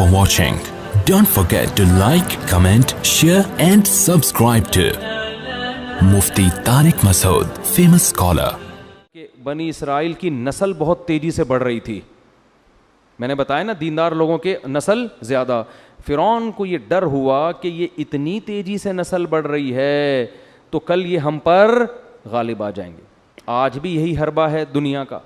for watching. Don't forget to like, comment, share and subscribe to Mufti Tariq Masood, famous scholar. کہ بنی اسرائیل کی نسل بہت تیزی سے بڑھ رہی تھی. میں نے بتایا نا دیندار لوگوں کے نسل زیادہ. فرعون کو یہ ڈر ہوا کہ یہ اتنی تیزی سے نسل بڑھ رہی ہے تو کل یہ ہم پر غالب آ جائیں گے. آج بھی یہی حربہ ہے دنیا کا.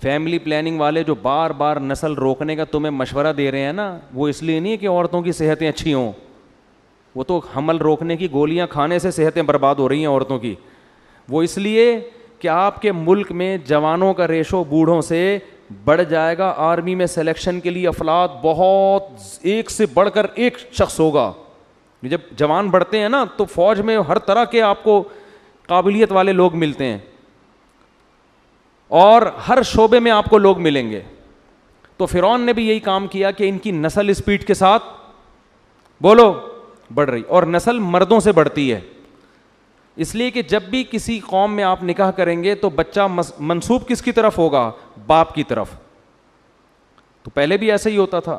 فیملی پلاننگ والے جو بار بار نسل روکنے کا تمہیں مشورہ دے رہے ہیں نا, وہ اس لیے نہیں ہے کہ عورتوں کی صحتیں اچھی ہوں, وہ تو حمل روکنے کی گولیاں کھانے سے صحتیں برباد ہو رہی ہیں عورتوں کی. وہ اس لیے کہ آپ کے ملک میں جوانوں کا ریشو بوڑھوں سے بڑھ جائے گا. آرمی میں سلیکشن کے لیے افراد بہت ایک سے بڑھ کر ایک شخص ہوگا. جب جوان بڑھتے ہیں نا تو فوج میں ہر طرح کے آپ کو قابلیت والے لوگ ملتے ہیں اور ہر شعبے میں آپ کو لوگ ملیں گے. تو فرعون نے بھی یہی کام کیا کہ ان کی نسل اسپیڈ کے ساتھ بولو بڑھ رہی, اور نسل مردوں سے بڑھتی ہے. اس لیے کہ جب بھی کسی قوم میں آپ نکاح کریں گے تو بچہ منسوب کس کی طرف ہوگا؟ باپ کی طرف. تو پہلے بھی ایسا ہی ہوتا تھا,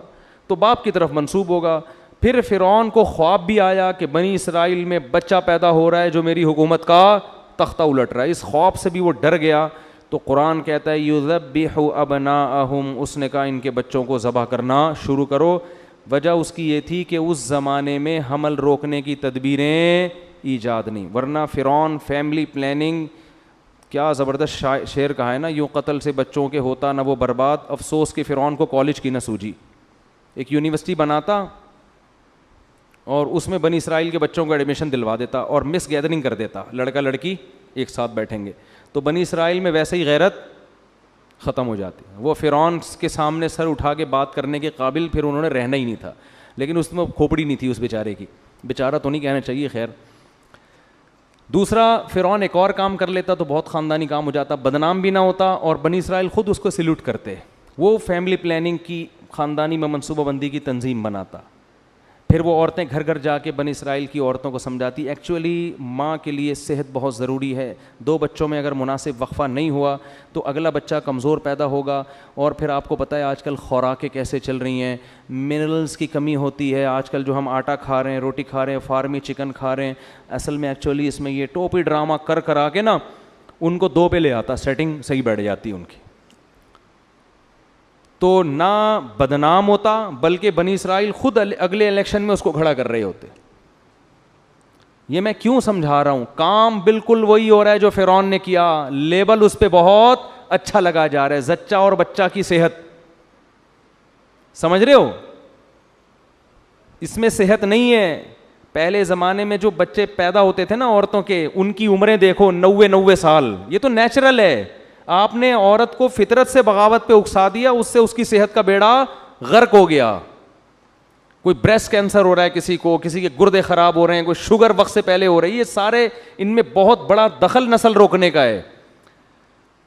تو باپ کی طرف منسوب ہوگا. پھر فرعون کو خواب بھی آیا کہ بنی اسرائیل میں بچہ پیدا ہو رہا ہے جو میری حکومت کا تختہ الٹ رہا ہے. اس خواب سے بھی وہ ڈر گیا. تو قرآن کہتا ہے یذبح ابناءہم, اس نے کہا ان کے بچوں کو ذبح کرنا شروع کرو. وجہ اس کی یہ تھی کہ اس زمانے میں حمل روکنے کی تدبیریں ایجاد نہیں, ورنہ فرعون فیملی پلاننگ کیا زبردست شعر کہا ہے نا, یوں قتل سے بچوں کے ہوتا نہ وہ برباد. افسوس کہ فرعون کو کالج کی نہ سوجی. ایک یونیورسٹی بناتا اور اس میں بنی اسرائیل کے بچوں کو ایڈمیشن دلوا دیتا اور مس گیدرنگ کر دیتا, لڑکا لڑکی ایک ساتھ بیٹھیں گے. تو بنی اسرائیل میں ویسے ہی غیرت ختم ہو جاتی. وہ فرعون کے سامنے سر اٹھا کے بات کرنے کے قابل پھر انہوں نے رہنا ہی نہیں تھا. لیکن اس میں کھوپڑی نہیں تھی اس بیچارے کی, بیچارہ تو نہیں کہنا چاہیے, خیر. دوسرا فرعون ایک اور کام کر لیتا تو بہت خاندانی کام ہو جاتا, بدنام بھی نہ ہوتا اور بنی اسرائیل خود اس کو سیلوٹ کرتے. وہ فیملی پلاننگ کی خاندانی میں منصوبہ بندی کی تنظیم بناتا. پھر وہ عورتیں گھر گھر جا کے بنی اسرائیل کی عورتوں کو سمجھاتی ایکچولی ماں کے لیے صحت بہت ضروری ہے. 2 بچوں میں اگر مناسب وقفہ نہیں ہوا تو اگلا بچہ کمزور پیدا ہوگا. اور پھر آپ کو پتہ ہے آج کل خوراکیں کیسے چل رہی ہیں, منرلز کی کمی ہوتی ہے. آج کل جو ہم آٹا کھا رہے ہیں, روٹی کھا رہے ہیں, فارمی چکن کھا رہے ہیں, اصل میں ایکچولی اس میں یہ ٹوپی ڈرامہ کرا کے نا ان کو 2 پہ لے آتا, سیٹنگ صحیح بیٹھ جاتی ان کی. تو نہ بدنام ہوتا بلکہ بنی اسرائیل خود اگلے الیکشن میں اس کو کھڑا کر رہے ہوتے. یہ میں کیوں سمجھا رہا ہوں, کام بالکل وہی ہو رہا ہے جو فرعون نے کیا. لیبل اس پہ بہت اچھا لگا جا رہا ہے, زچہ اور بچہ کی صحت. سمجھ رہے ہو, اس میں صحت نہیں ہے. پہلے زمانے میں جو بچے پیدا ہوتے تھے نا عورتوں کے, ان کی عمریں دیکھو 90 سال. یہ تو نیچرل ہے. آپ نے عورت کو فطرت سے بغاوت پہ اکسا دیا, اس سے اس کی صحت کا بیڑا غرق ہو گیا. کوئی بریسٹ کینسر ہو رہا ہے کسی کو, کسی کے گردے خراب ہو رہے ہیں, کوئی شوگر وقت سے پہلے ہو رہی ہے. یہ سارے ان میں بہت بڑا دخل نسل روکنے کا ہے.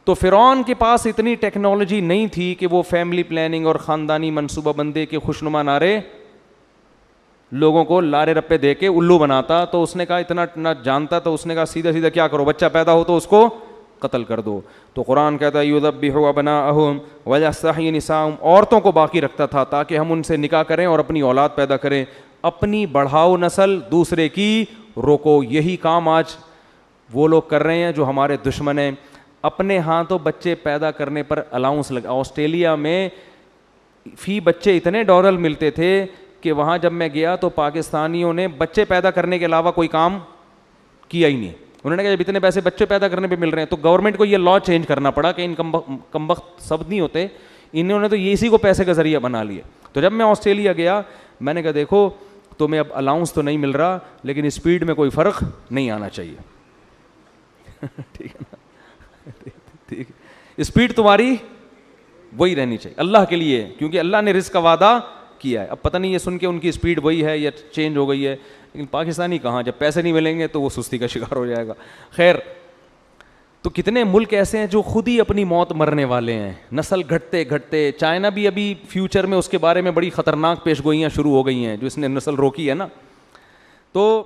تو فرعون کے پاس اتنی ٹیکنالوجی نہیں تھی کہ وہ فیملی پلاننگ اور خاندانی منصوبہ بندی کے خوشنما نعرے لوگوں کو لارے رپے دے کے الو بناتا. تو اس نے کہا اتنا نہ جانتا, تو اس نے کہا سیدھا کیا کرو, بچہ پیدا ہو تو اس کو قتل کر دو. تو قرآن کہتا ہے یذبح ابناءہم ویستحیی نساءہم, عورتوں کو باقی رکھتا تھا تاکہ ہم ان سے نکاح کریں اور اپنی اولاد پیدا کریں. اپنی بڑھاؤ نسل, دوسرے کی روکو. یہی کام آج وہ لوگ کر رہے ہیں جو ہمارے دشمن ہیں. اپنے ہاں تو بچے پیدا کرنے پر الاؤنس لگا. آسٹریلیا میں فی بچے اتنے ڈالر ملتے تھے کہ وہاں جب میں گیا تو پاکستانیوں نے بچے پیدا کرنے کے علاوہ کوئی کام کیا ہی نہیں. انہوں نے کہا جب اتنے پیسے بچے پیدا کرنے پہ مل رہے ہیں تو گورنمنٹ کو یہ لا چینج کرنا پڑا کہ ان کمبخت سب نہیں ہوتے, انہوں نے تو اسی کو پیسے کا ذریعہ بنا لیا. تو جب میں آسٹریلیا گیا میں نے کہا دیکھو تمہیں اب الاؤنس تو نہیں مل رہا لیکن اسپیڈ میں کوئی فرق نہیں آنا چاہیے. ٹھیک ہے نا, ٹھیک ہے, اسپیڈ تمہاری وہی رہنی چاہیے اللہ کے لیے, کیونکہ اللہ نے رزق کا وعدہ کیا ہے. اب پتہ نہیں یہ سن کے ان کی اسپیڈ وہی ہے یا چینج ہو گئی ہے, لیکن پاکستانی کہاں, جب پیسے نہیں ملیں گے تو وہ سستی کا شکار ہو جائے گا. خیر, تو کتنے ملک ایسے ہیں جو خود ہی اپنی موت مرنے والے ہیں, نسل گھٹتے گھٹتے. چائنا بھی ابھی فیوچر میں اس کے بارے میں بڑی خطرناک پیش گوئیاں شروع ہو گئی ہیں جو اس نے نسل روکی ہے نا. تو